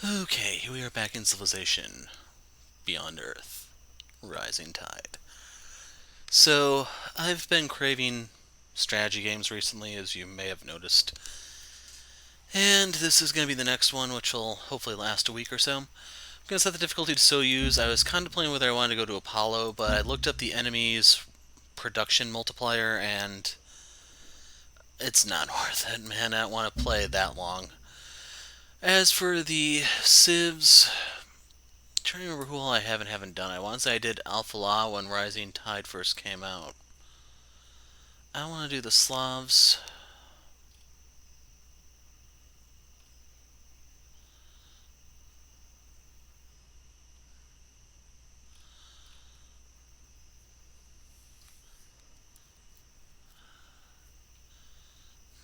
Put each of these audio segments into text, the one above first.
Okay, here we are back in Civilization Beyond Earth, Rising Tide. So, I've been craving strategy games recently, as you may have noticed. And this is going to be the next one, which will hopefully last a week or so. I'm going to set the difficulty to Soyuz. I was contemplating whether I wanted to go to Apollo, but I looked up the enemy's production multiplier, and it's not worth it, man. I don't want to play that long. As for the Civs, trying to remember who all I haven't done. I want to say I did Falah when Rising Tide first came out. I want to do the Slavs.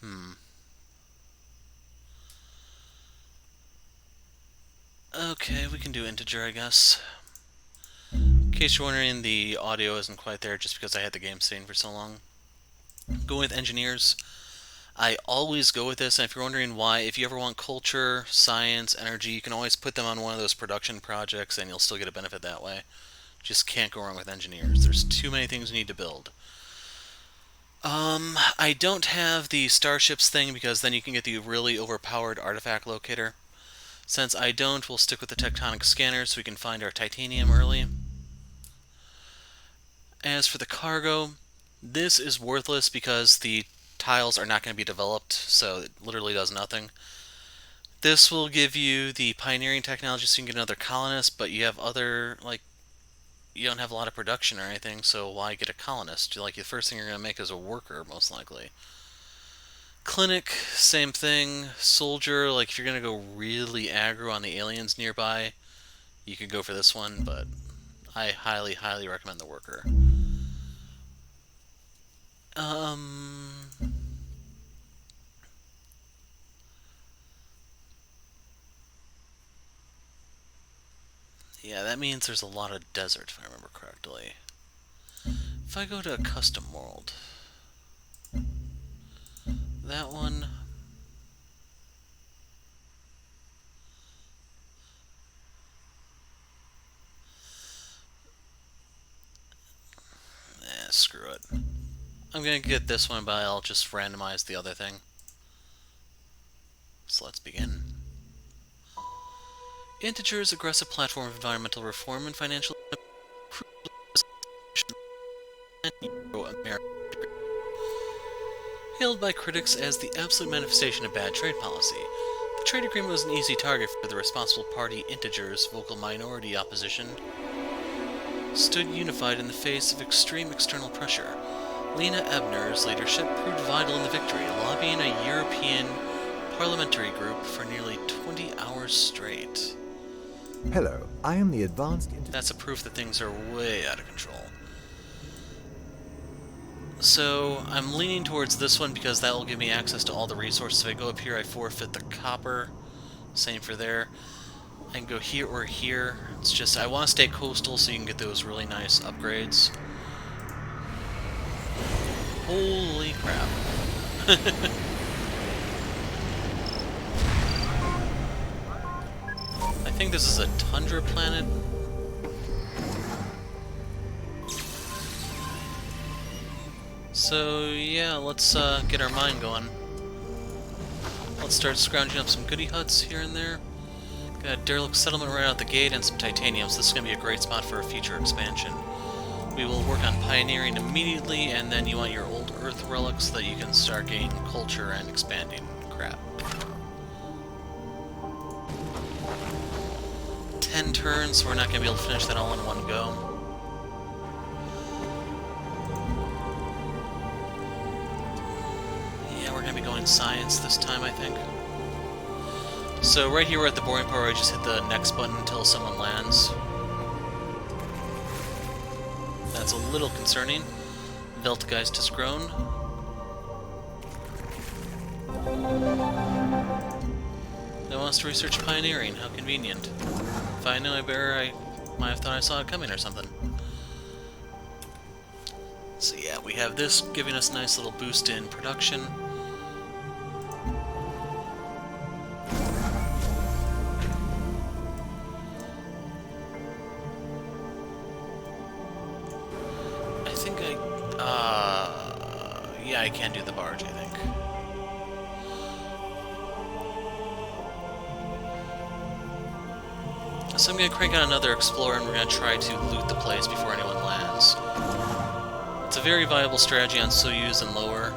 Hmm. Okay, we can do integer, I guess. In case you're wondering, the audio isn't quite there just because I had the game sitting for so long. Going with engineers. I always go with this, and if you're wondering why, if you ever want culture, science, energy, you can always put them on one of those production projects and you'll still get a benefit that way. Just can't go wrong with engineers. There's too many things you need to build. I don't have the starships thing because then you can get the really overpowered artifact locator. Since I don't, we'll stick with the tectonic scanner so we can find our titanium early. As for the cargo, this is worthless because the tiles are not going to be developed, so it literally does nothing. This will give you the pioneering technology so you can get another colonist, but you have other, you don't have a lot of production or anything, so why get a colonist? The first thing you're going to make is a worker, most likely. Clinic, same thing. Soldier, if you're going to go really aggro on the aliens nearby, you could go for this one, but I highly, highly recommend the worker. Yeah, that means there's a lot of desert, if I remember correctly. If I go to a custom world, that one. Screw it. I'm gonna get this one, but I'll just randomize the other thing. So let's begin. Integer's aggressive platform of environmental reform and financial Euro-American. Hailed by critics as the absolute manifestation of bad trade policy, the trade agreement was an easy target for the responsible party Integer's vocal minority opposition. Stood unified in the face of extreme external pressure. Lena Ebner's leadership proved vital in the victory, lobbying a European parliamentary group for nearly 20 hours straight. Hello, I am the advanced... That's a proof that things are way out of control. So, I'm leaning towards this one because that will give me access to all the resources. If I go up here, I forfeit the copper. Same for there. I can go here or here. It's just, I want to stay coastal so you can get those really nice upgrades. Holy crap. I think this is a tundra planet. So yeah, let's get our mine going. Let's start scrounging up some goodie huts here and there. Got a derelict settlement right out the gate and some titanium, so this is going to be a great spot for a future expansion. We will work on pioneering immediately, and then you want your old Earth relics so that you can start gaining culture and expanding crap. 10 turns, so we're not going to be able to finish that all in one go. Yeah, we're going to be going science this time, I think. So right here we're at the boring part where I just hit the next button until someone lands. That's a little concerning. Weltgeist has grown. They want us to research pioneering. How convenient. If I knew I might have thought I saw it coming or something. So yeah, we have this giving us a nice little boost in production. I can do the barge, I think. So I'm going to crank on another explorer, and we're going to try to loot the place before anyone lands. It's a very viable strategy on Soyuz and lower,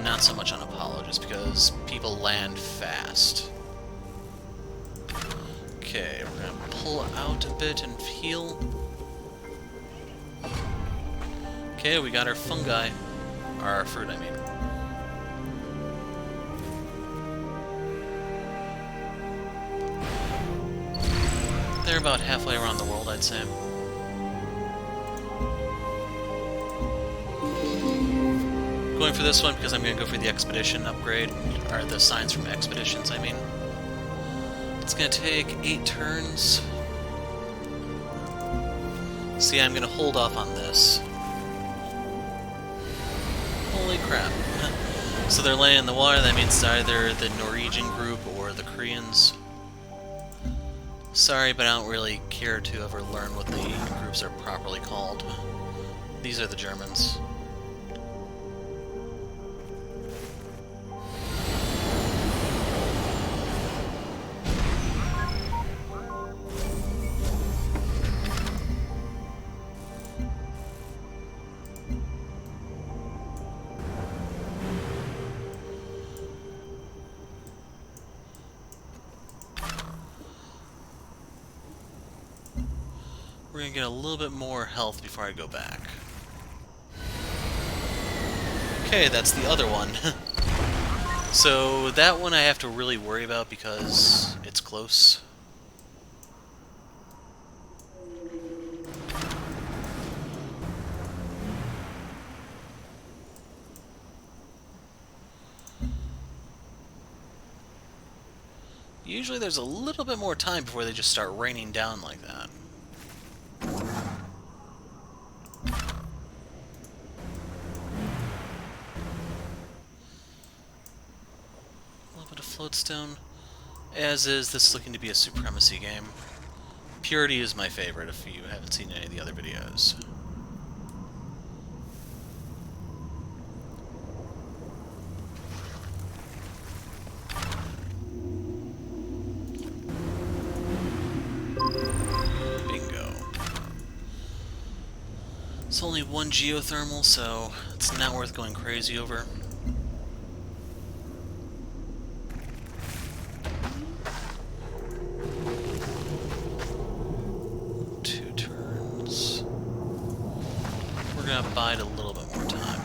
not so much on Apollo, just because people land fast. Okay, we're going to pull out a bit and heal. Okay, we got our fungi. Our fruit, I mean. They're about halfway around the world, I'd say. Going for this one because I'm going to go for the expedition upgrade, or the signs from expeditions, I mean. It's going to take 8 turns. See, I'm going to hold off on this. Holy crap. So they're laying in the water, that means it's either the Norwegian group or the Koreans. Sorry, but I don't really care to ever learn what the groups are properly called. These are the Germans. We're gonna get a little bit more health before I go back. Okay, that's the other one. So that one I have to really worry about because it's close. Usually there's a little bit more time before they just start raining down like that. Floatstone. As is, this is looking to be a supremacy game. Purity is my favorite if you haven't seen any of the other videos. Bingo. It's only 1 geothermal, so it's not worth going crazy over. Bide a little bit more time.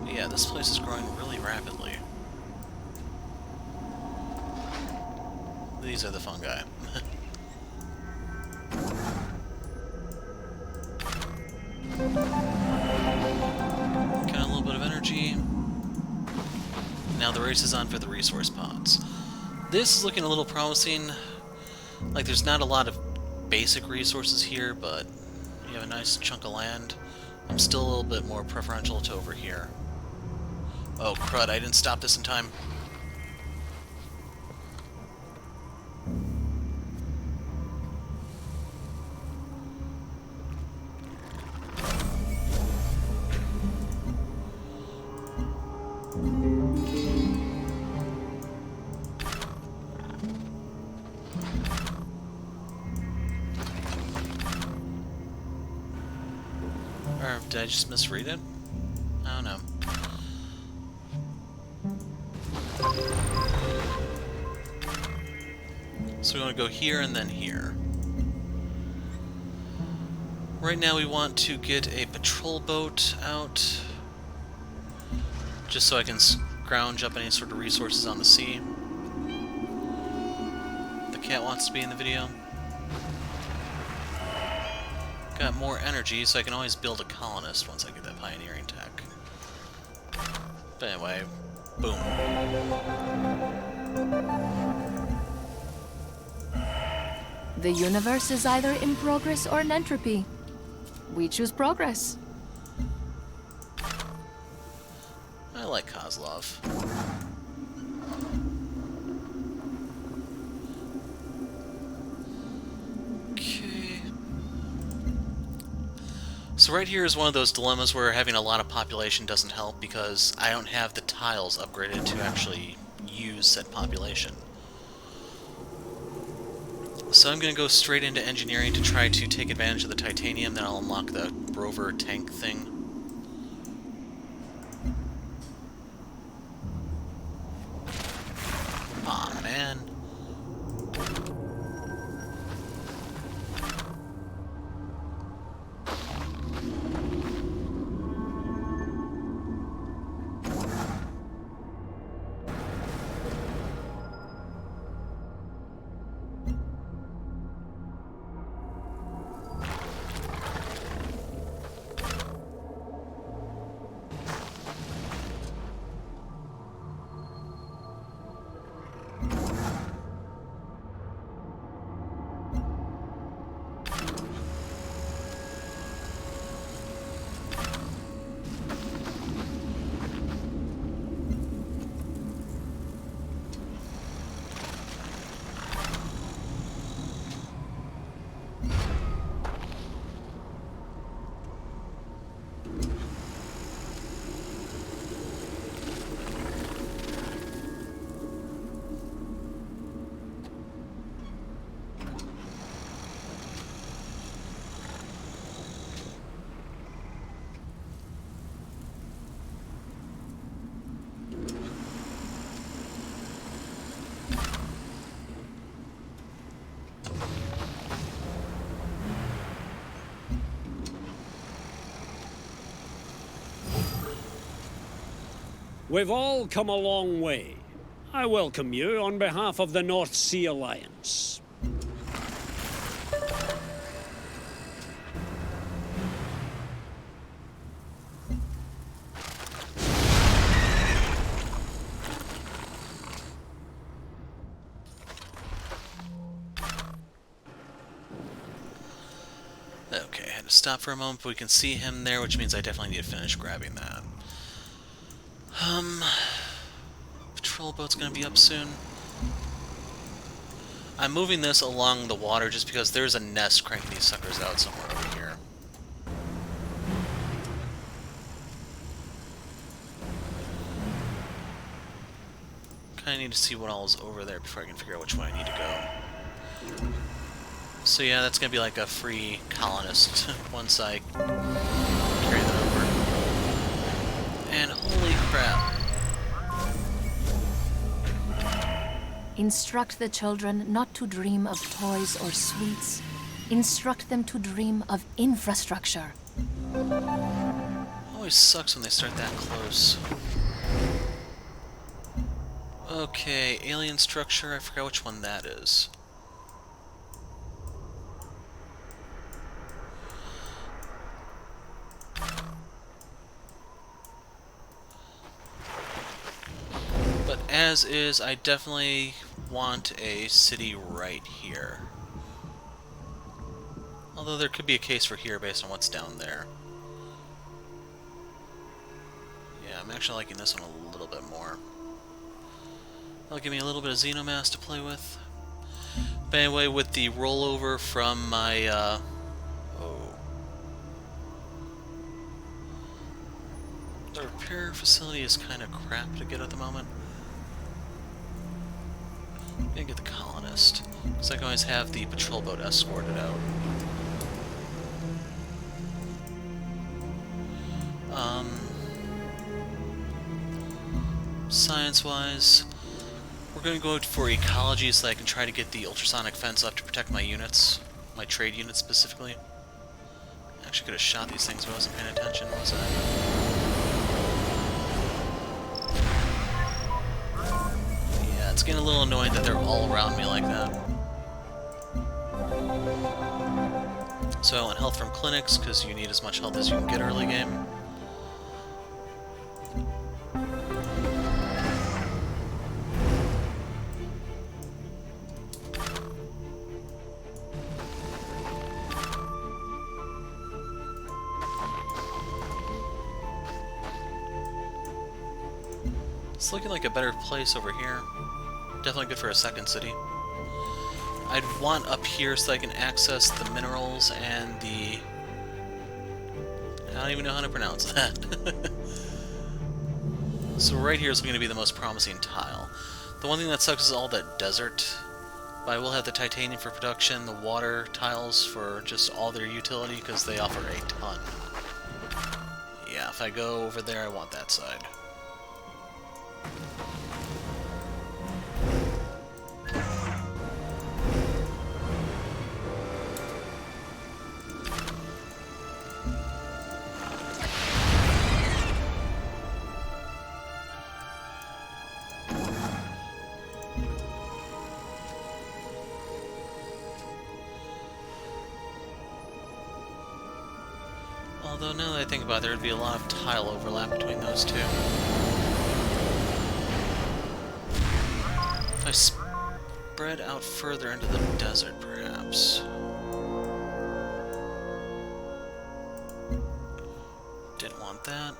But yeah, this place is growing really rapidly. These are the fungi. Now the race is on for the resource pods. This is looking a little promising. Like, there's not a lot of basic resources here, but you have a nice chunk of land. I'm still a little bit more preferential to over here. Oh crud, I didn't stop this in time. Or did I just misread it? I don't know. So we want to go here and then here. Right now we want to get a patrol boat out, just so I can scrounge up any sort of resources on the sea. The cat wants to be in the video. Got more energy, so I can always build a colonist once I get that pioneering tech. But anyway, boom. The universe is either in progress or in entropy. We choose progress. I like Kozlov. Okay. So right here is one of those dilemmas where having a lot of population doesn't help because I don't have the tiles upgraded to actually use said population. So I'm going to go straight into engineering to try to take advantage of the titanium, then I'll unlock the rover tank thing. Aw, man. We've all come a long way. I welcome you on behalf of the North Sea Alliance. Okay, I had to stop for a moment, but we can see him there, which means I definitely need to finish grabbing that. Patrol boat's gonna be up soon. I'm moving this along the water just because there's a nest cranking these suckers out somewhere over here. Kinda need to see what all is over there before I can figure out which way I need to go. So yeah, that's gonna be like a free colonist once I carry that over. And holy crap. Instruct the children not to dream of toys or sweets. Instruct them to dream of infrastructure. Always sucks when they start that close. Okay, alien structure, I forgot which one that is. But as is, I definitely want a city right here. Although there could be a case for here based on what's down there. Yeah, I'm actually liking this one a little bit more. That'll give me a little bit of xenomass to play with. But anyway, with the rollover from my, the repair facility is kind of crap to get at the moment. I'm gonna get the colonist, because I can always have the patrol boat escorted out. Science-wise, we're going to go for ecology so that I can try to get the ultrasonic fence up to protect my units, my trade units specifically. I actually could have shot these things, but I wasn't paying attention, was I? Yeah, it's getting a little annoying that they're all around me like that. So I want health from clinics, because you need as much health as you can get early game. It's looking like a better place over here. Definitely good for a second city. I'd want up here so I can access the minerals and the... I don't even know how to pronounce that. So right here is going to be the most promising tile. The one thing that sucks is all that desert. But I will have the titanium for production, the water tiles for just all their utility, because they offer a ton. Yeah, if I go over there, I want that side. Although now that I think about it, there would be a lot of tile overlap between those two. If I spread out further into the desert, perhaps. Didn't want that.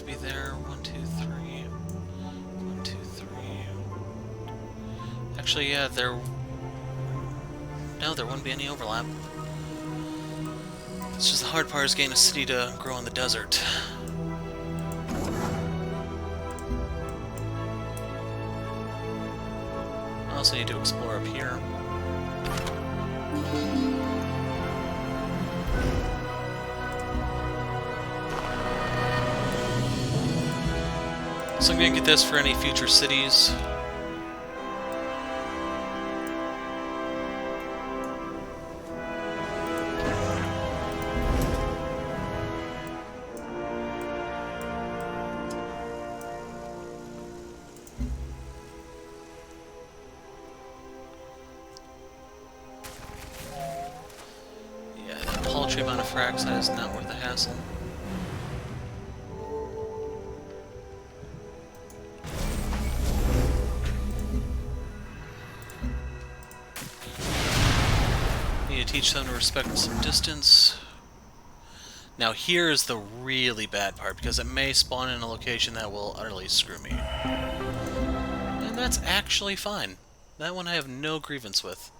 Be there. 1, 2, 3. 1, 2, 3. Actually, yeah, no, there wouldn't be any overlap. It's just the hard part is getting a city to grow in the desert. I also need to explore up here. So I'm going to get this for any future cities. Yeah, that paltry amount of frac size is not worth the hassle. Teach them to respect some distance. Now here's the really bad part, because it may spawn in a location that will utterly screw me. And that's actually fine. That one I have no grievance with.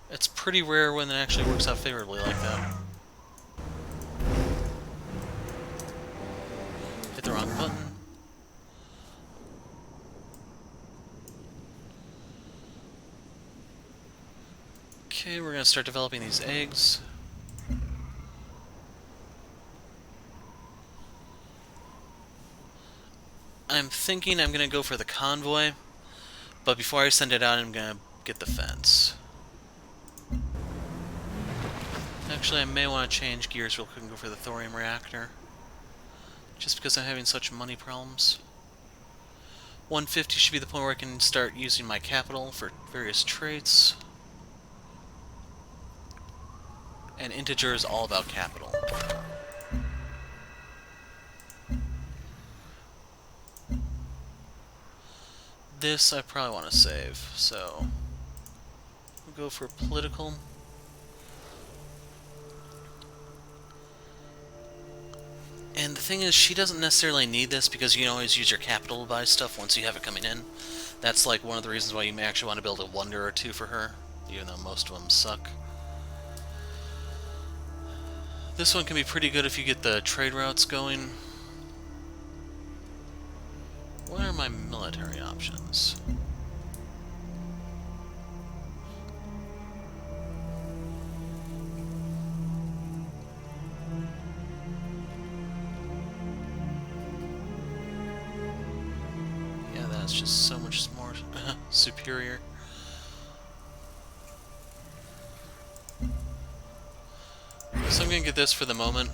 It's pretty rare when it actually works out favorably like that. Hit the wrong button. Okay, we're going to start developing these eggs. I'm thinking I'm going to go for the convoy, but before I send it out, I'm going to get the fence. Actually, I may want to change gears real quick and go for the thorium reactor, just because I'm having such money problems. 150 should be the point where I can start using my capital for various traits. And INTEGR is all about capital. This I probably want to save, so we'll go for political. And the thing is, she doesn't necessarily need this because you can always use your capital to buy stuff once you have it coming in. That's like one of the reasons why you may actually want to build a wonder or two for her, even though most of them suck. This one can be pretty good if you get the trade routes going. What are my military options? Yeah, that's just so much more superior. So I'm going to get this for the moment.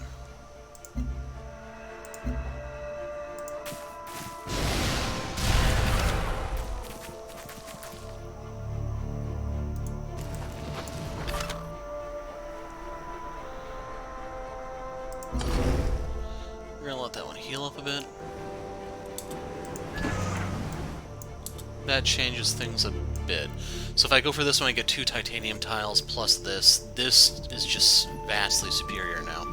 that changes things a bit. So if I go for this one, I get 2 titanium tiles plus this. This is just vastly superior now.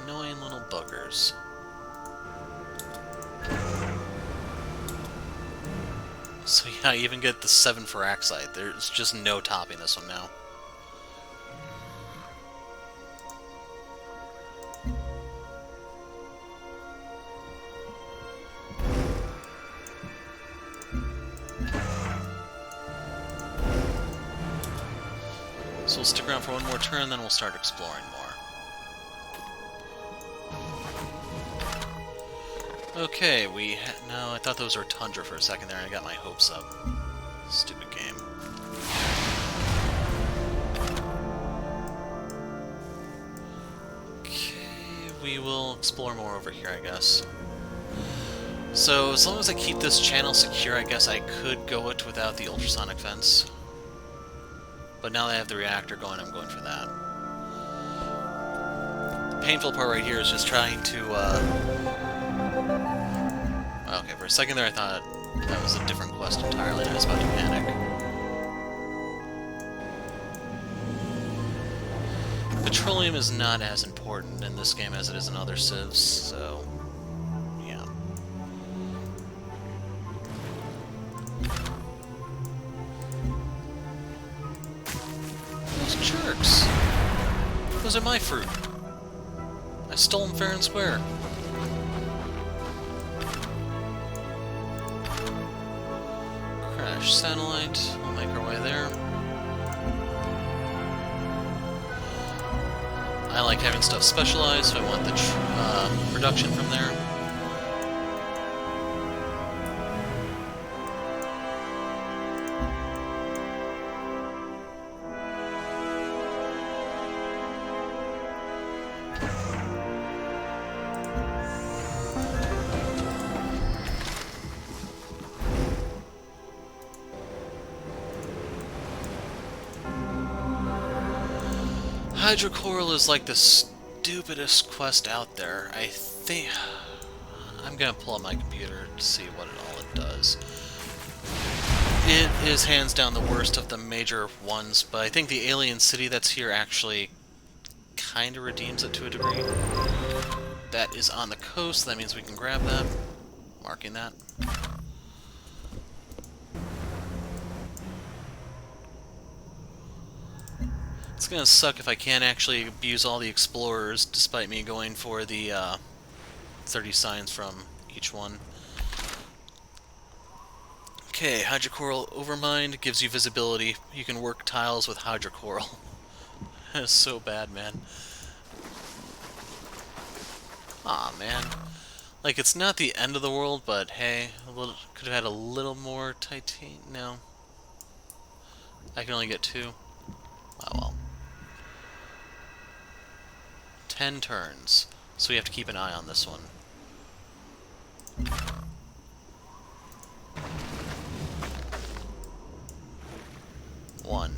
Annoying little buggers. So yeah, I even get the 7 for Axite. There's just no topping this one now. So we'll stick around for one more turn, then we'll start exploring more. Okay, no, I thought those were Tundra for a second there, and I got my hopes up. Stupid game. Okay, we will explore more over here, I guess. So, as long as I keep this channel secure, I guess I could go it without the ultrasonic fence. But now that I have the reactor going, I'm going for that. The painful part right here is just trying to, okay, for a second there I thought that was a different quest entirely, and I was about to panic. Petroleum is not as important in this game as it is in other Civs, so yeah. Those jerks! Those are my fruit. I stole them fair and square. Crash satellite. We'll make our way there. I like having stuff specialized, so I want the production from there. Hydrocoral is like the stupidest quest out there. I think I'm gonna pull up my computer to see what all it does. It is hands down the worst of the major ones, but I think the alien city that's here actually kind of redeems it to a degree. That is on the coast, that means we can grab that. Marking that. It's gonna suck if I can't actually abuse all the explorers, despite me going for the 30 signs from each one. Okay, hydrocoral overmind gives you visibility. You can work tiles with hydrocoral. That's so bad, man. Aw, man. Like, it's not the end of the world, but hey, could have had a little more titanium. No. I can only get 2. Oh well. 10 turns, so we have to keep an eye on this one. One.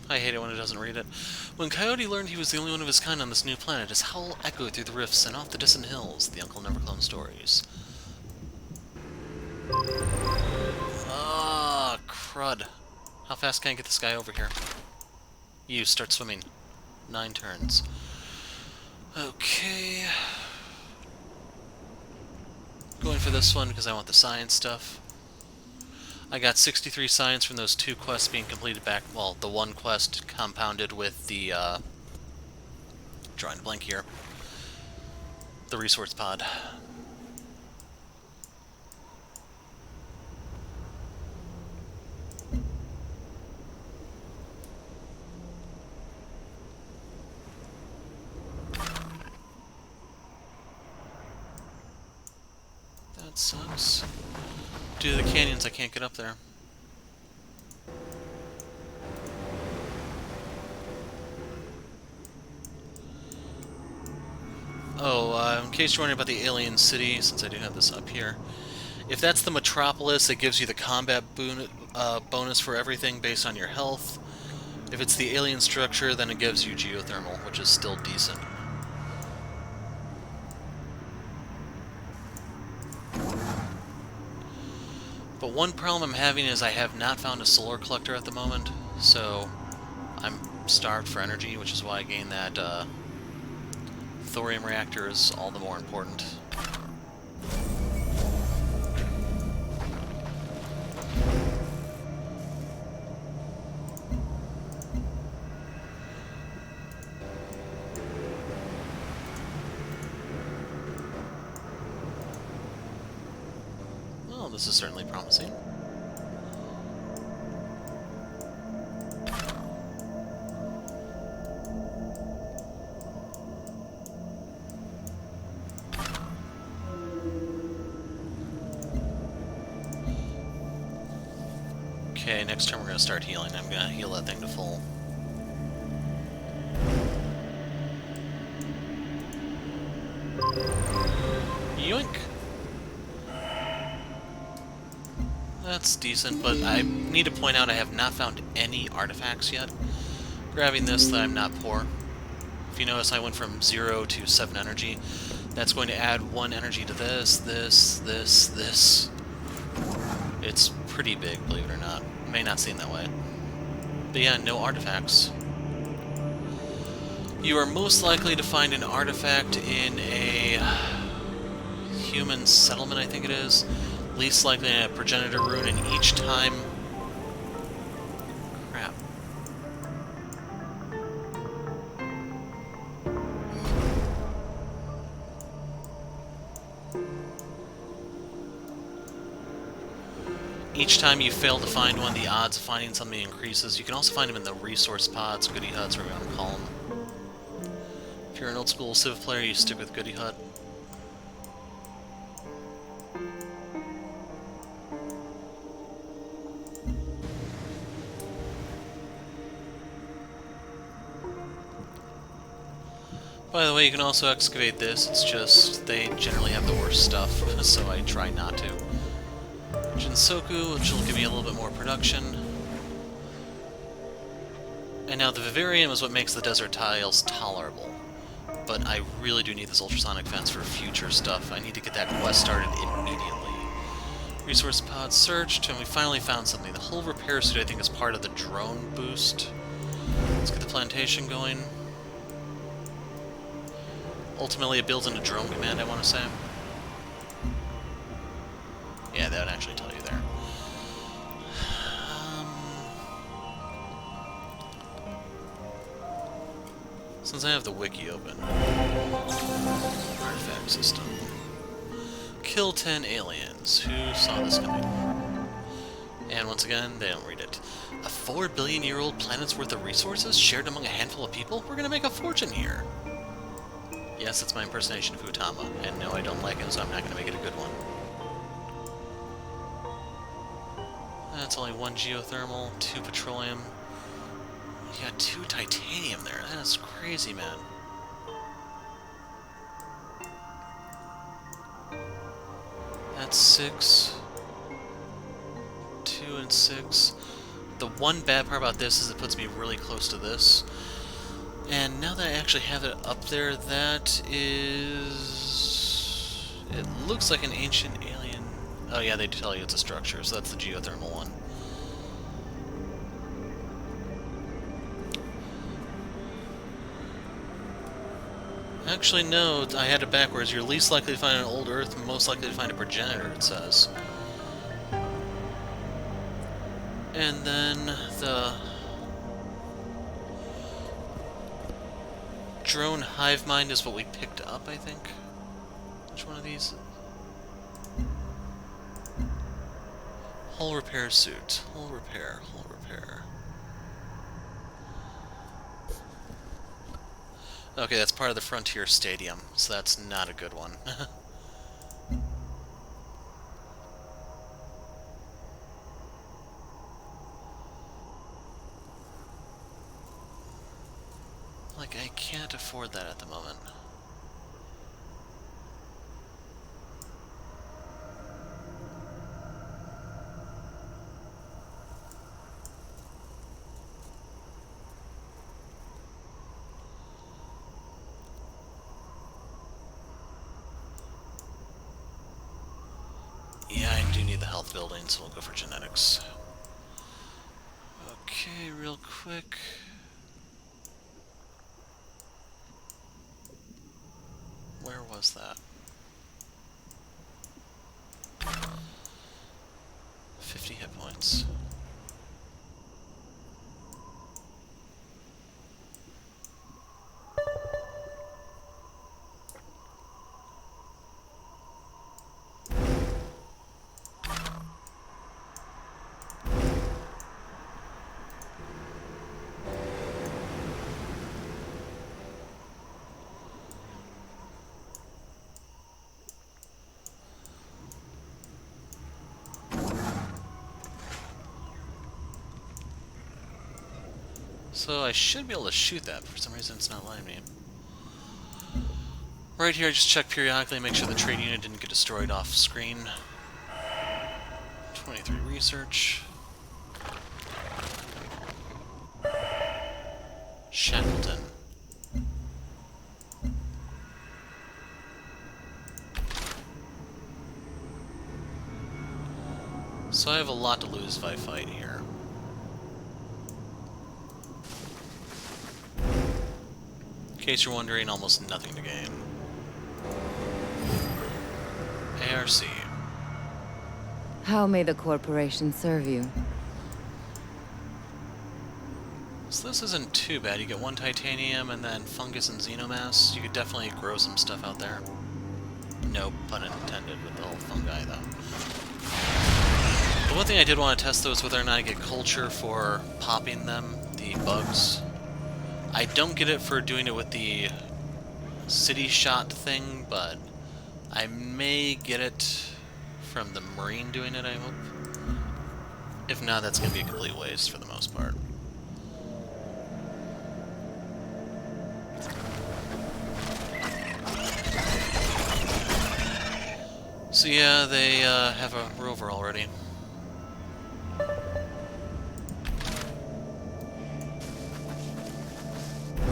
I hate it when it doesn't read it. When Coyote learned he was the only one of his kind on this new planet, his howl echoed through the rifts and off the distant hills. The uncle never cloned stories. Ah, crud. How fast can I get this guy over here? You, start swimming. 9 turns. Okay. Going for this one because I want the science stuff. I got 63 science from those 2 quests being completed back. Well, the 1 quest compounded with the, drawing a blank here. The resource pod. sucks. Due to the canyons, I can't get up there. Oh, in case you're wondering about the alien city, since I do have this up here, if that's the metropolis, it gives you the combat bonus for everything based on your health. If it's the alien structure, then it gives you geothermal, which is still decent. But one problem I'm having is I have not found a solar collector at the moment, so I'm starved for energy, which is why I gained that thorium reactor is all the more important. Well, this is certainly promising. Okay, next turn we're going to start healing. I'm going to heal that thing to full. Yoink! That's decent, but I need to point out I have not found any artifacts yet. Grabbing this, that I'm not poor. If you notice, I went from 0 to 7 energy. That's going to add 1 energy to this, this. It's pretty big, believe it or not. It may not seem that way. But yeah, no artifacts. You are most likely to find an artifact in a human settlement, I think it is. Least likely in a progenitor rune, and each time... Crap. Each time you fail to find one, the odds of finding something increases. You can also find them in the resource pods, goody huts, whatever you want to call them. If you're an old school Civ player, you stick with goody hut. By the way, you can also excavate this, it's just they generally have the worst stuff, so I try not to. Jinsoku, which will give me a little bit more production. And now the Vivarium is what makes the desert tiles tolerable. But I really do need this ultrasonic fence for future stuff. I need to get that quest started immediately. Resource pod searched, and we finally found something. The whole repair suit, I think, is part of the drone boost. Let's get the plantation going. Ultimately, it builds into drone command, I want to say. Yeah, that would actually tell you there. Since I have the wiki open. Artifact system. Kill 10 aliens. Who saw this coming? And once again, they don't read it. A 4 billion-year-old planet's worth of resources shared among a handful of people? We're gonna make a fortune here. Yes, it's my impersonation of Futama, and no, I don't like it, so I'm not going to make it a good one. That's only 1 geothermal, 2 petroleum. You got 2 titanium there. That is crazy, man. That's 6. 2 and 6. The one bad part about this is it puts me really close to this. And now that I actually have it up there, that is... It looks like an ancient alien... Oh yeah, they tell you it's a structure, so that's the geothermal one. Actually, no, I had it backwards. You're least likely to find an old Earth, most likely to find a progenitor, it says. And then the... Drone hive mind is what we picked up, I think. Which one of these? Hull repair suit. Hull repair. Hull repair. Okay, that's part of the Frontier Stadium, so that's not a good one. like, I can't afford that at the moment. Yeah, I do need the health building, so we'll go for genetics. Okay, real quick. Where was that? 50 hit points. So I should be able to shoot that, but for some reason it's not letting me. Right here, I just check periodically, make sure the trade unit didn't get destroyed off screen. 23 research. Shackleton. So I have a lot to lose if I fight here. In case you're wondering, almost nothing to gain. ARC. How may the corporation serve you? So this isn't too bad. You get 1 titanium and then fungus and xenomass. You could definitely grow some stuff out there. No pun intended with the whole fungi, though. The one thing I did want to test though is whether or not I get culture for popping them, the bugs. I don't get it for doing it with the city shot thing, but I may get it from the Marine doing it, I hope. If not, that's going to be a complete waste for the most part. So yeah, they have a rover already.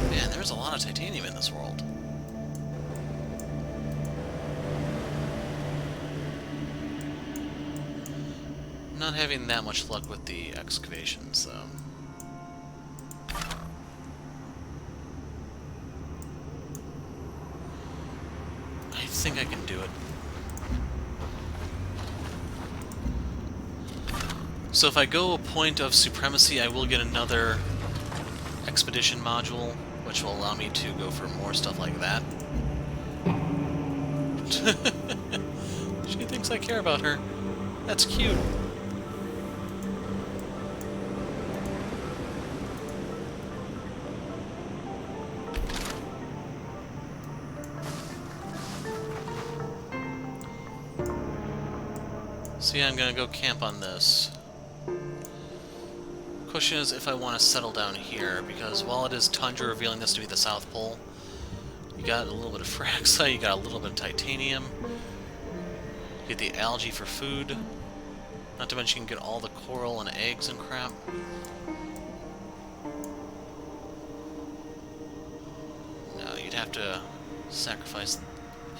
Man, there's a lot of titanium in this world. Not having that much luck with the excavations, though. I think I can do it. So if I go a point of supremacy, I will get another expedition module, which will allow me to go for more stuff like that. She thinks I care about her. That's cute. So yeah, I'm gonna go camp on this. Question is if I want to settle down here, because while it is tundra revealing this to be the South Pole, you got a little bit of fraxite, you got a little bit of titanium, you get the algae for food, not to mention you can get all the coral and eggs and crap. No, you'd have to sacrifice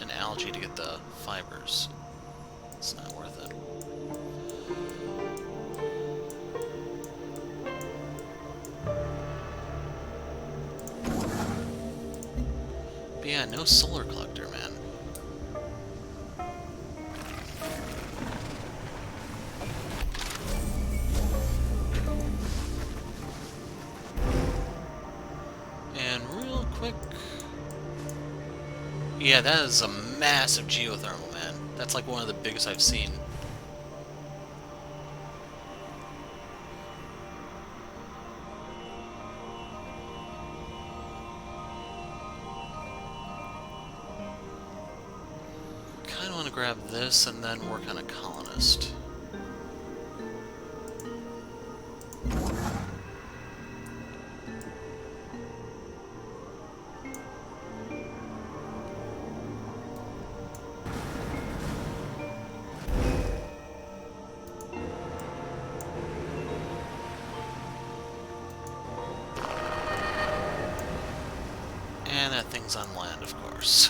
an algae to get the fibers. It's not worth it. But yeah, no solar collector, man. And real quick... Yeah, that is a massive geothermal, man. That's like one of the biggest I've seen. Kinda wanna grab this and then work on a colonist. That thing's on land, of course.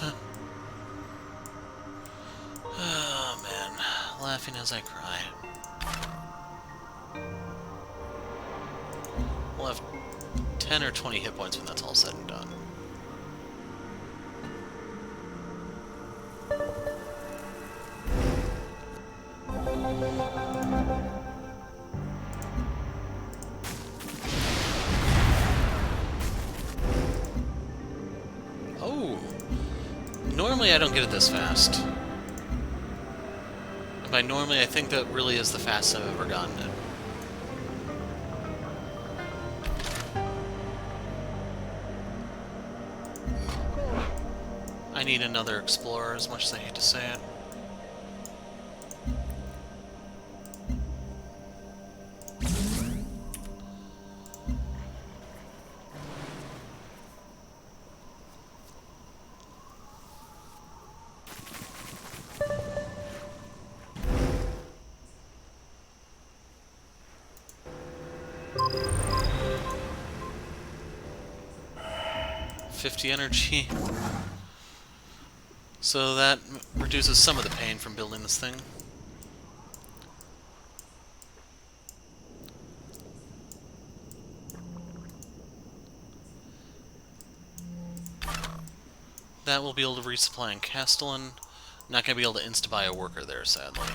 Oh, man. Laughing as I cry. We'll have 10 or 20 hit points when that's all said and done. Oh! Normally I don't get it this fast. And by normally, I think that really is the fastest I've ever gotten it. I need another explorer, as much as I hate to say it. $50 energy. So that reduces some of the pain from building this thing. That will be able to resupply in Castellan. Not going to be able to insta-buy a worker there, sadly.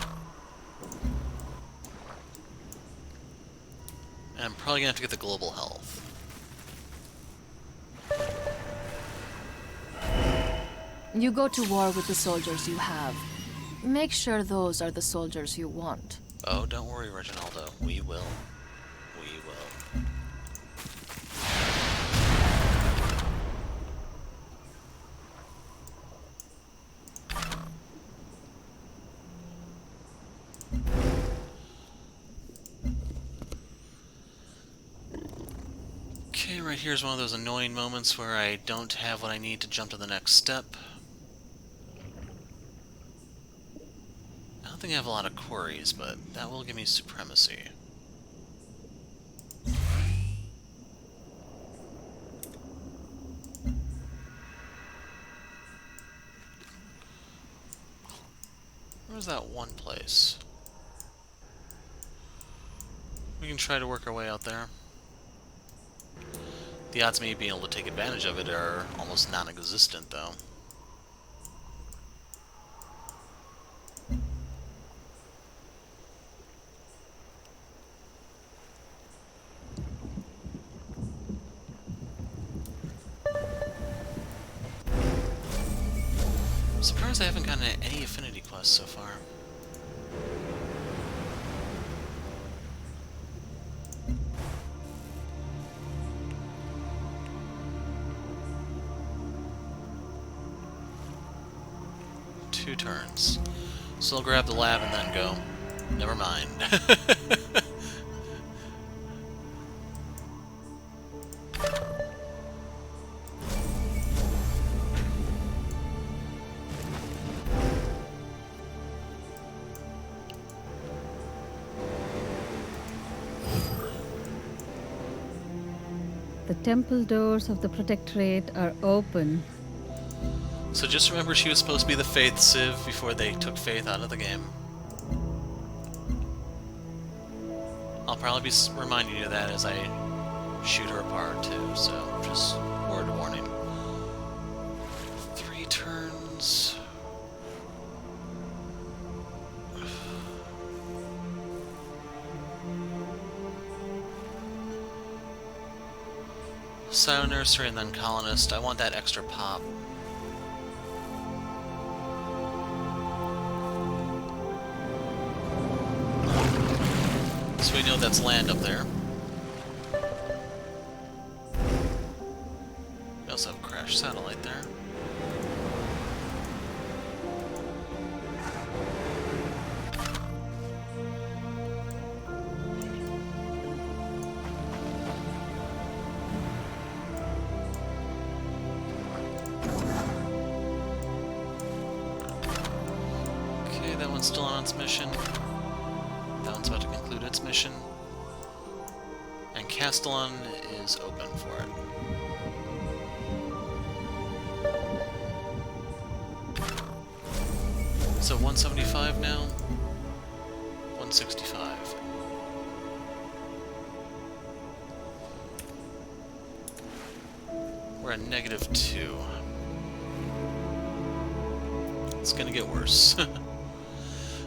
And I'm probably going to have to get the global health. You go to war with the soldiers you have. Make sure those are the soldiers you want. Oh, don't worry, Reginaldo. We will. We will. Okay, right here's one of those annoying moments where I don't have what I need to jump to the next step. I don't think I have a lot of quarries, but that will give me supremacy. Where's that one place? We can try to work our way out there. The odds of me being able to take advantage of it are almost non-existent, though. I'm surprised I haven't gotten any affinity quests so far. Two turns. So I'll grab the lab and then go. Never mind. The temple doors of the Protectorate are open. So just remember she was supposed to be the Faith Civ before they took Faith out of the game. I'll probably be reminding you of that as I shoot her apart too, so just word of warning. 3 turns. Silo Nursery and then Colonist. I want that extra pop. So we know that's land up there. We also have a crashed satellite there. Okay, that one's still on its mission. That one's about to conclude its mission. And Castellan is open for it. So 175 now? 165. We're at -2. It's gonna get worse.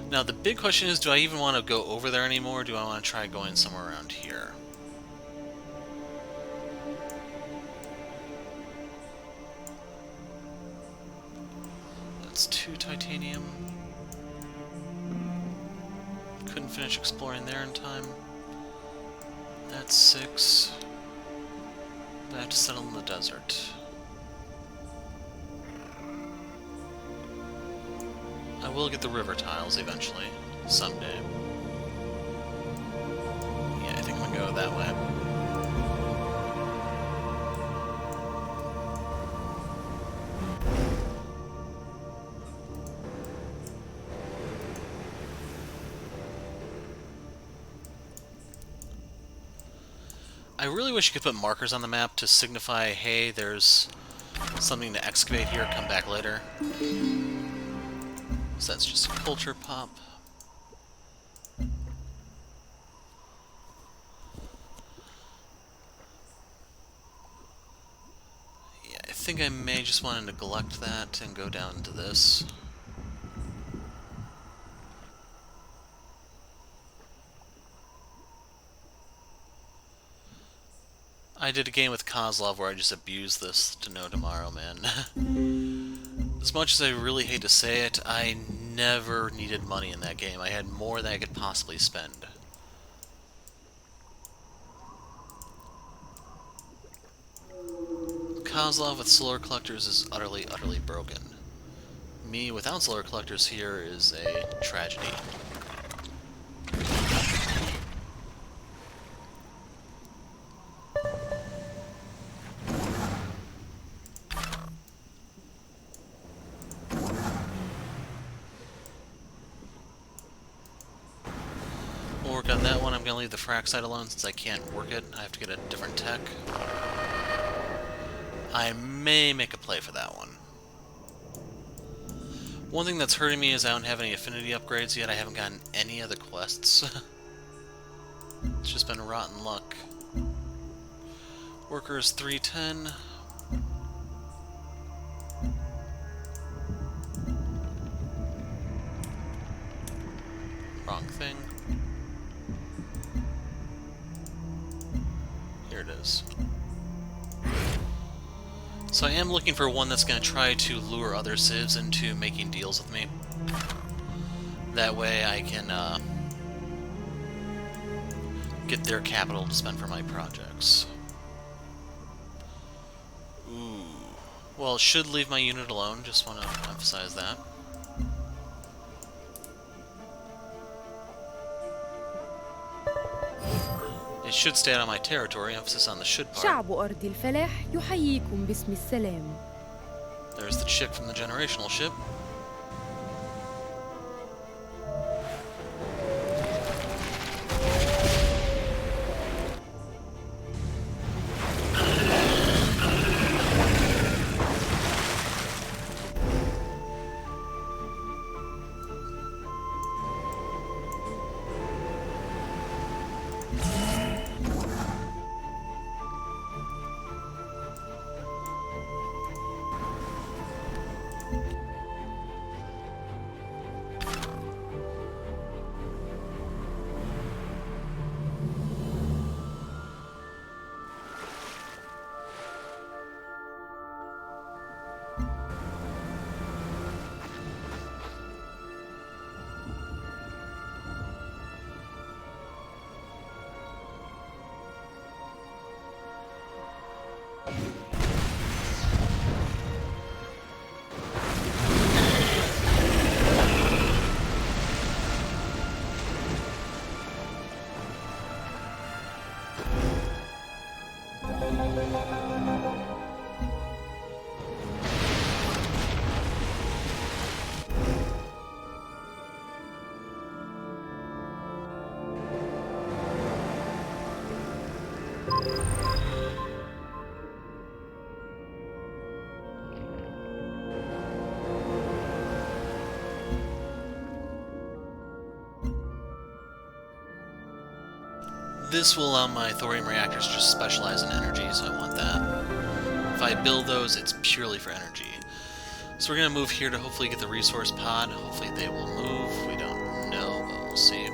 Now the big question is, do I even want to go over there anymore, or do I want to try going somewhere around here? That's 2 titanium. Couldn't finish exploring there in time. That's 6. I have to settle in the desert. I will get the river tiles eventually, someday. Yeah, I think I'm gonna go that way. I really wish you could put markers on the map to signify, hey, there's something to excavate here, come back later. So that's just a culture pop. Yeah, I think I may just want to neglect that and go down to this. I did a game with Kozlov where I just abused this to no tomorrow, man. As much as I really hate to say it, I never needed money in that game. I had more than I could possibly spend. Kozlov with solar collectors is utterly, utterly broken. Me without solar collectors here is a tragedy. Work on that one. I'm going to leave the frac site alone since I can't work it. I have to get a different tech. I may make a play for that one. One thing that's hurting me is I don't have any affinity upgrades yet. I haven't gotten any of the quests. It's just been rotten luck. Workers 310. Wrong thing. Here it is. So I am looking for one that's going to try to lure other civs into making deals with me. That way I can get their capital to spend for my projects. Ooh. Well, it should leave my unit alone, just want to emphasize that. It should stay out of my territory, emphasis on the should part. شعب أرض الفلاح يحييكم باسم السلام. There's the chick from the generational ship. This will allow my thorium reactors to just specialize in energy, so I want that. If I build those, it's purely for energy. So we're going to move here to hopefully get the resource pod. Hopefully they will move. We don't know, but we'll see.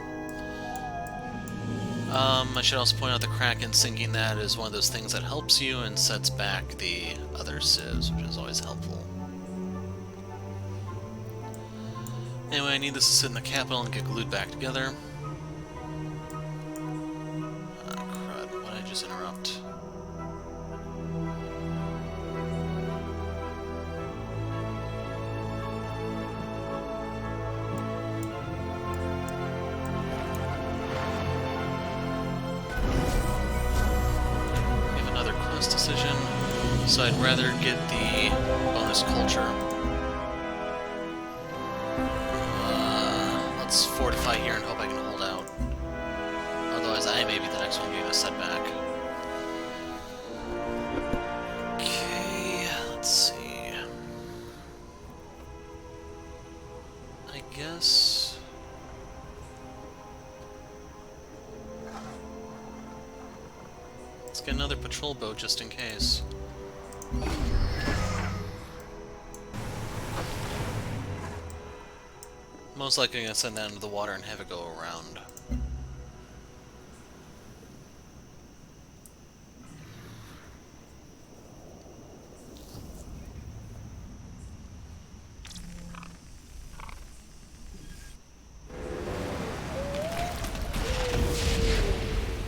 I should also point out the Kraken sinking that is one of those things that helps you and sets back the other civs, which is always helpful. Anyway, I need this to sit in the capital and get glued back together. Crud, what did I just interrupt? We have another quest decision, so I'd rather get the bonus culture. Let's fortify here and hope I can hold out. Otherwise, I may be the next one getting a setback. Okay, let's see. I guess... let's get another patrol boat just in case. Most likely I'm going to send that into the water and have it go around.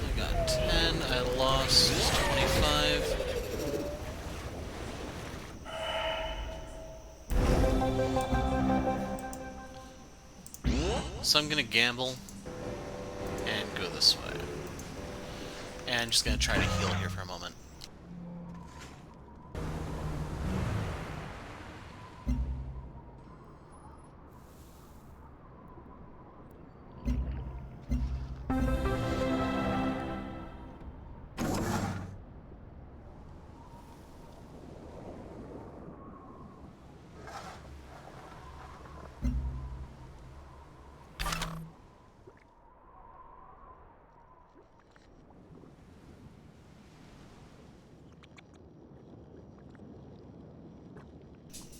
I got 10, I lost 25. So I'm gonna gamble and go this way. And I'm just gonna try to heal here for a moment.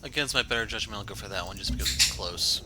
Against my better judgment, I'll go for that one just because it's close.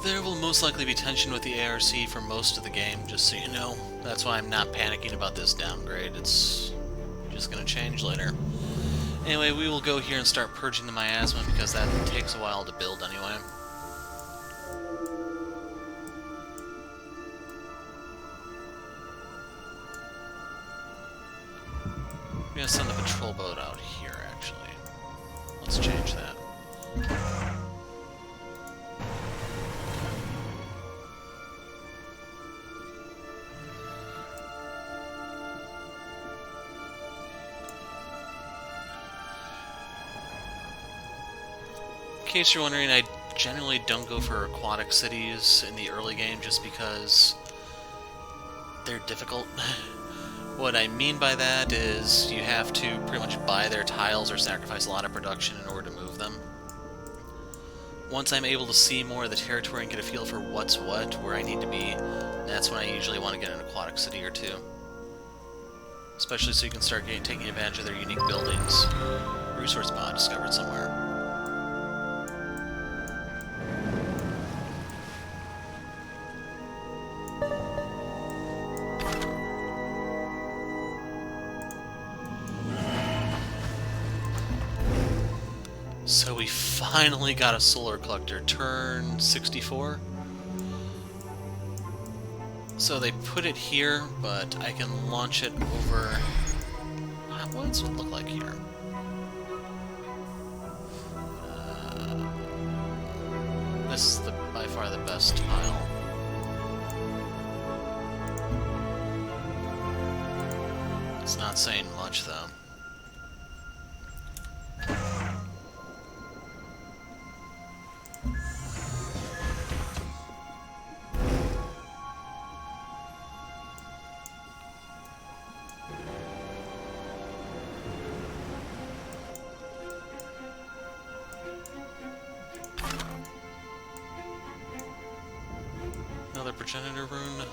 There will most likely be tension with the ARC for most of the game, just so you know. That's why I'm not panicking about this downgrade. It's just going to change later. Anyway, we will go here and start purging the miasma because that takes a while to build anyway. I'm going to send the patrol boat out here, actually. Let's change that. case you're wondering, I generally don't go for aquatic cities in the early game just because they're difficult. What I mean by that is you have to pretty much buy their tiles or sacrifice a lot of production in order to move them. Once I'm able to see more of the territory and get a feel for what's what, where I need to be, that's when I usually want to get an aquatic city or two. Especially so you can start taking advantage of their unique buildings. Resource pod discovered somewhere. So we finally got a solar collector, turn 64. So they put it here, but I can launch it over... What does it look like here? This is by far the best tile. It's not saying much, though. Another progenitor rune.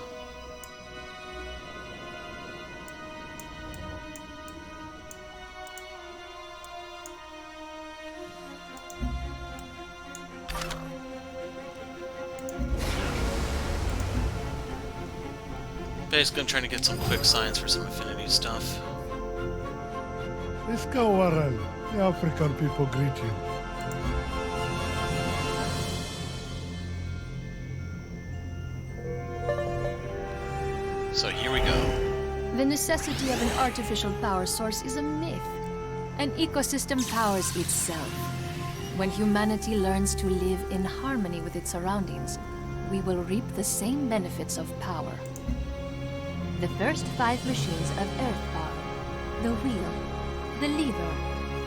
Basically, I'm trying to get some quick signs for some affinity stuff. Iska Warren, the African people greet you. So here we go. The necessity of an artificial power source is a myth. An ecosystem powers itself. When humanity learns to live in harmony with its surroundings, we will reap the same benefits of power. The first 5 machines of Earth power: the wheel, the lever,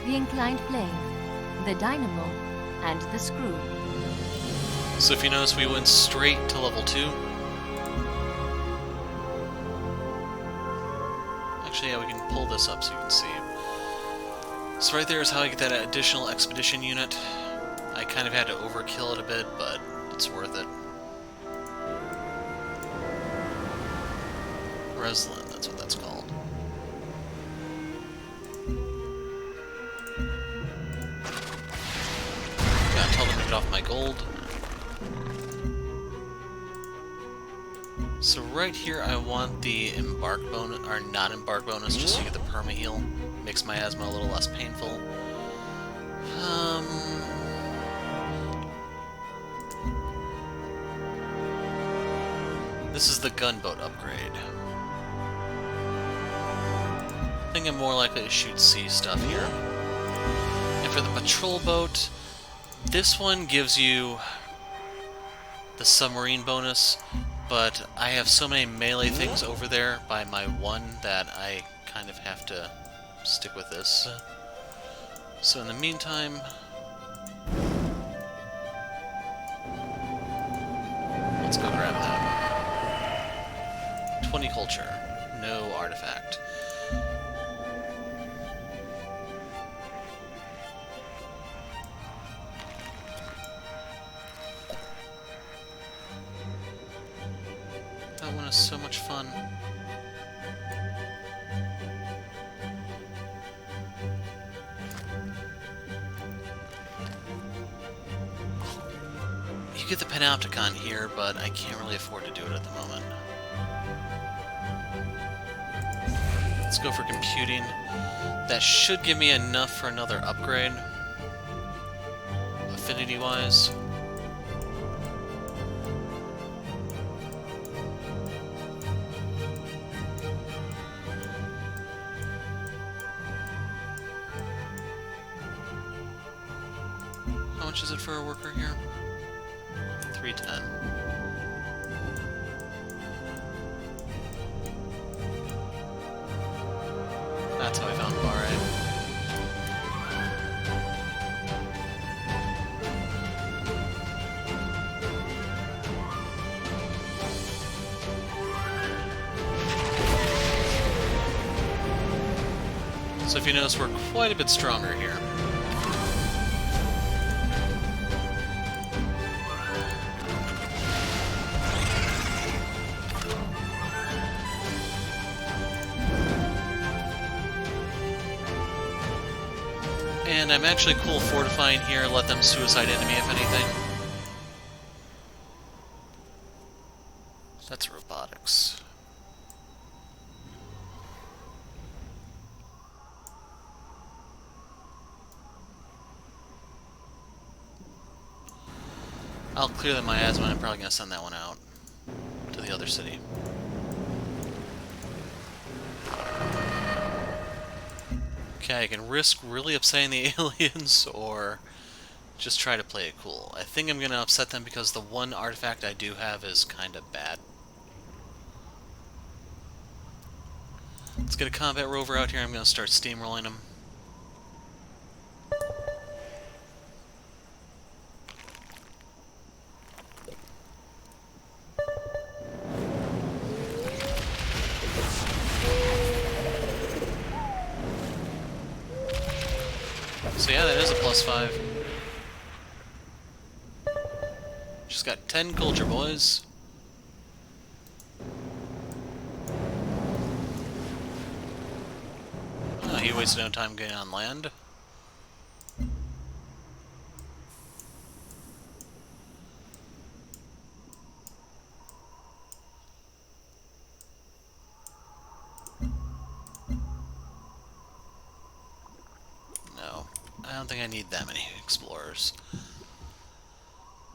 the inclined plane, the dynamo, and the screw. So if you notice, we went straight to level 2. Actually, yeah, we can pull this up so you can see. So right there is how I get that additional expedition unit. I kind of had to overkill it a bit, but it's worth it. Breslin, that's what that's called. Gotta tell them to get off my gold. So right here I want the embark bonus, or non-embark bonus, just so you get the perma heal. Makes my asthma a little less painful. This is the gunboat upgrade. I think I'm more likely to shoot sea stuff here. And for the patrol boat, this one gives you the submarine bonus, but I have so many melee things over there by my one that I kind of have to stick with this. So in the meantime, let's go grab that. 20 culture, no artifact. That one is so much fun. You get the Panopticon here, but I can't really afford to do it at the moment. Let's go for computing. That should give me enough for another upgrade, affinity-wise. How much is it for a worker here? 310. That's how I found Bahrain. So if you notice, we're quite a bit stronger here. And I'm actually cool fortifying here, let them suicide into me if anything. That's robotics. I'll clear the miasma and I'm probably going to send that one out to the other city. Okay, I can risk really upsetting the aliens or just try to play it cool. I think I'm going to upset them because the one artifact I do have is kind of bad. Let's get a combat rover out here. I'm going to start steamrolling him. So yeah, that is a +5. Just got 10 culture, boys. Oh, he wasted no time getting on land. No, I don't think I need that many explorers.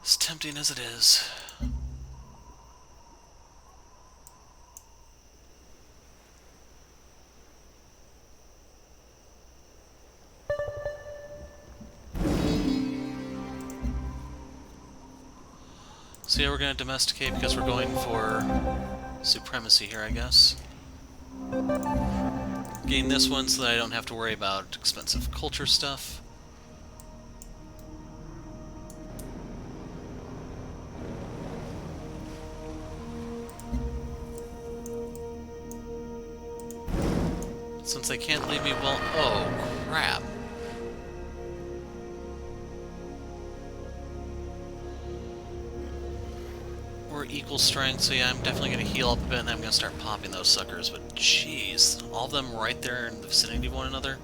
As tempting as it is. So yeah, we're going to domesticate because we're going for supremacy here, I guess. Gain this one so that I don't have to worry about expensive culture stuff. Since they can't leave me well... Oh, crap. We're equal strength, so yeah, I'm definitely going to heal up a bit and I'm going to start popping those suckers, but jeez, all of them right there in the vicinity of one another?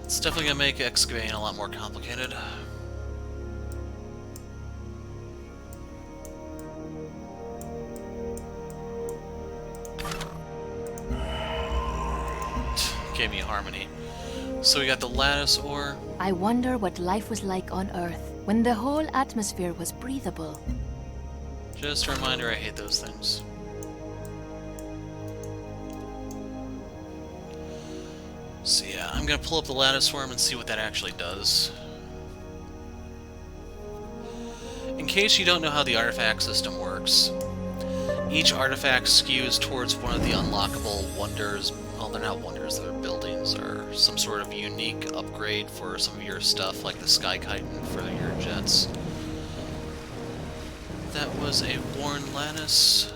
It's definitely going to make excavating a lot more complicated. Gave me harmony. So we got the lattice ore. I wonder what life was like on Earth when the whole atmosphere was breathable. Just a reminder, I hate those things. So yeah, I'm gonna pull up the lattice worm and see what that actually does. In case you don't know how the artifact system works, each artifact skews towards one of the unlockable wonders. Well, they're not wonders, they're buildings, or some sort of unique upgrade for some of your stuff, like the Sky Chitin for your jets. That was a worn lattice.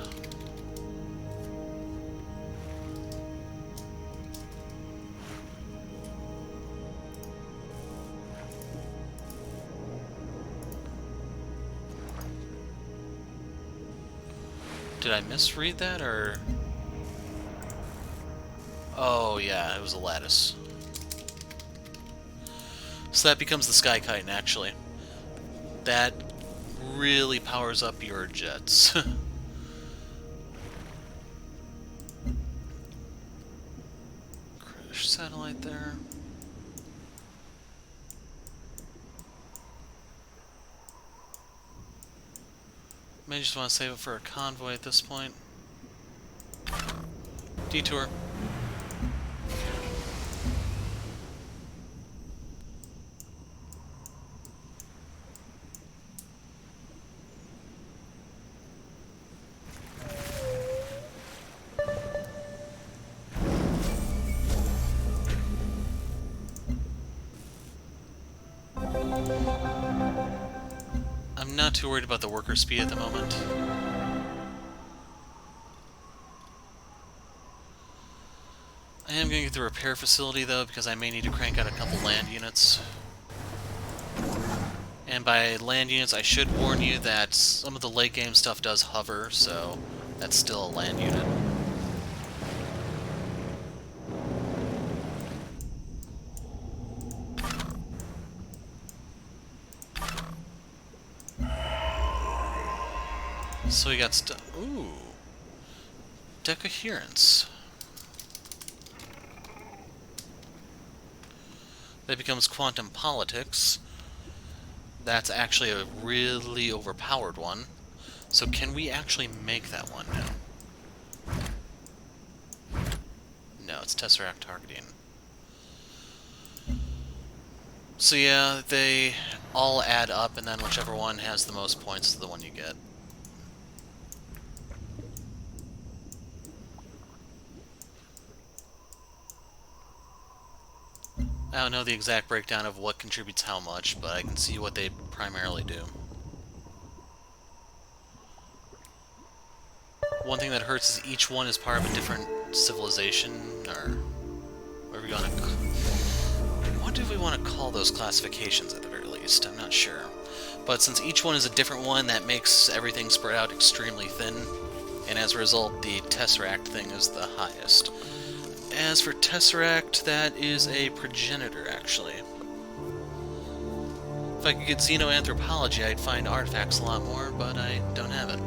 Did I misread that, or... Oh, yeah, it was a lattice. So that becomes the Sky Chitin, actually. That really powers up your jets. Crash satellite there. May just want to save it for a convoy at this point. Detour. I'm not too worried about the worker speed at the moment. I am going to get the repair facility, though, because I may need to crank out a couple land units. And by land units, I should warn you that some of the late game stuff does hover, so that's still a land unit. So we got stuff. Ooh. Decoherence. That becomes quantum politics. That's actually a really overpowered one. So can we actually make that one now? No, it's Tesseract targeting. So yeah, they all add up, and then whichever one has the most points is the one you get. I don't know the exact breakdown of what contributes how much, but I can see what they primarily do. One thing that hurts is each one is part of a different civilization, or whatever you want to... What do we want to call those classifications at the very least? I'm not sure. But since each one is a different one, that makes everything spread out extremely thin, and as a result, the Tesseract thing is the highest. As for Tesseract, that is a progenitor, actually. If I could get xenoanthropology, I'd find artifacts a lot more, but I don't have it.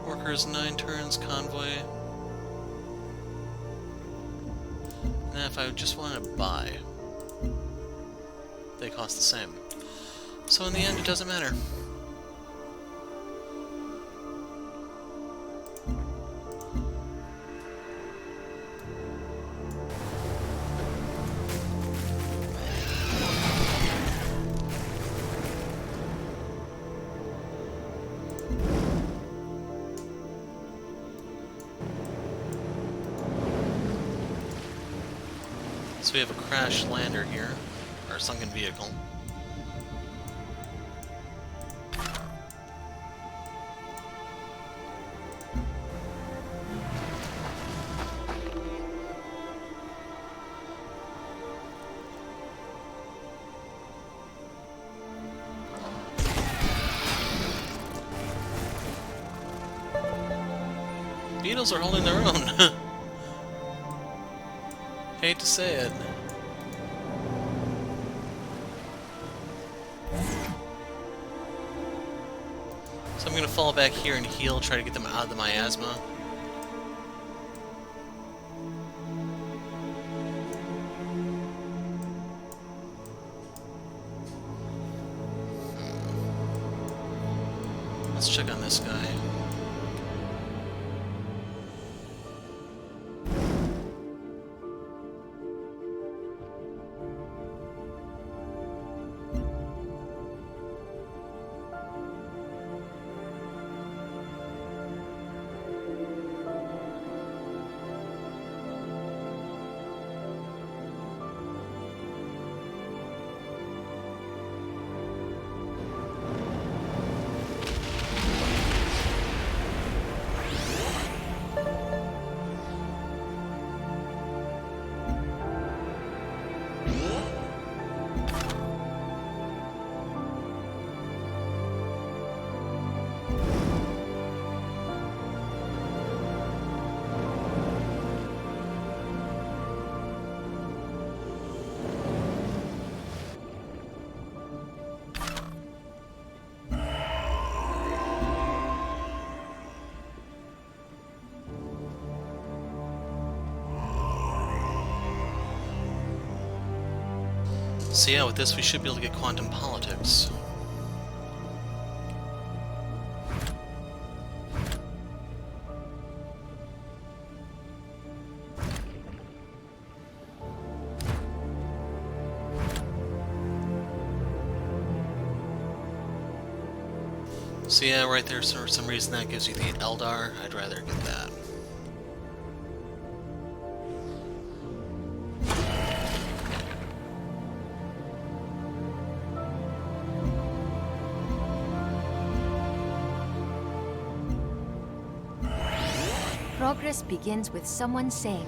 Workers 9 turns, convoy. And then if I just wanted to buy, they cost the same. So in the end, it doesn't matter. So we have a crash lander here, or sunken vehicle. Beetles are holding their own. Hate to say it. So I'm gonna fall back here and heal, try to get them out of the miasma. Let's check on this guy. So yeah, with this we should be able to get quantum politics. So yeah, right there, so for some reason that gives you the Eldar. I'd rather get that. Progress begins with someone saying,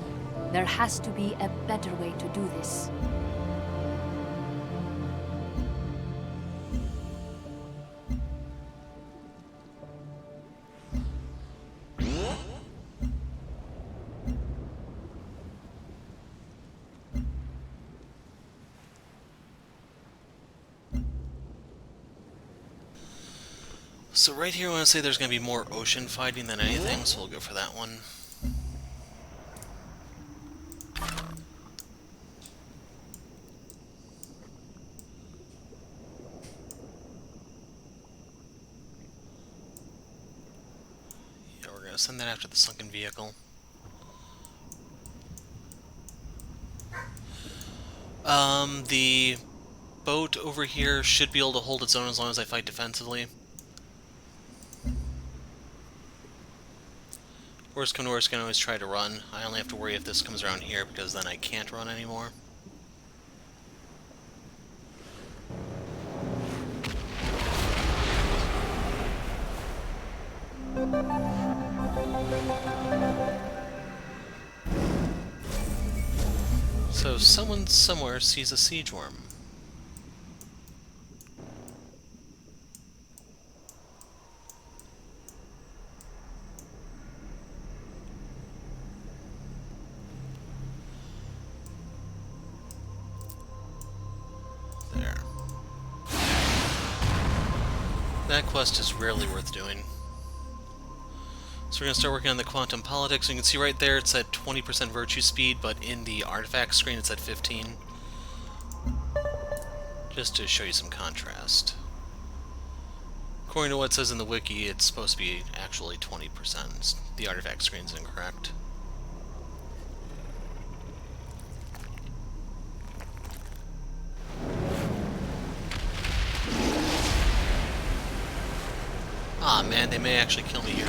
there has to be a better way to do this. So right here I want to say there's going to be more ocean fighting than anything, so we'll go for that one. Yeah, we're going to send that after the sunken vehicle. The boat over here should be able to hold its own as long as I fight defensively. Worst come to worst, can always try to run. I only have to worry if this comes around here, because then I can't run anymore. So someone somewhere sees a siege worm. There. That quest is rarely worth doing. So we're going to start working on the quantum politics. You can see right there it's at 20% virtue speed, but in the artifact screen it's at 15. Just to show you some contrast. According to what it says in the wiki, it's supposed to be actually 20%. The artifact screen's incorrect. Ah man, they may actually kill me here.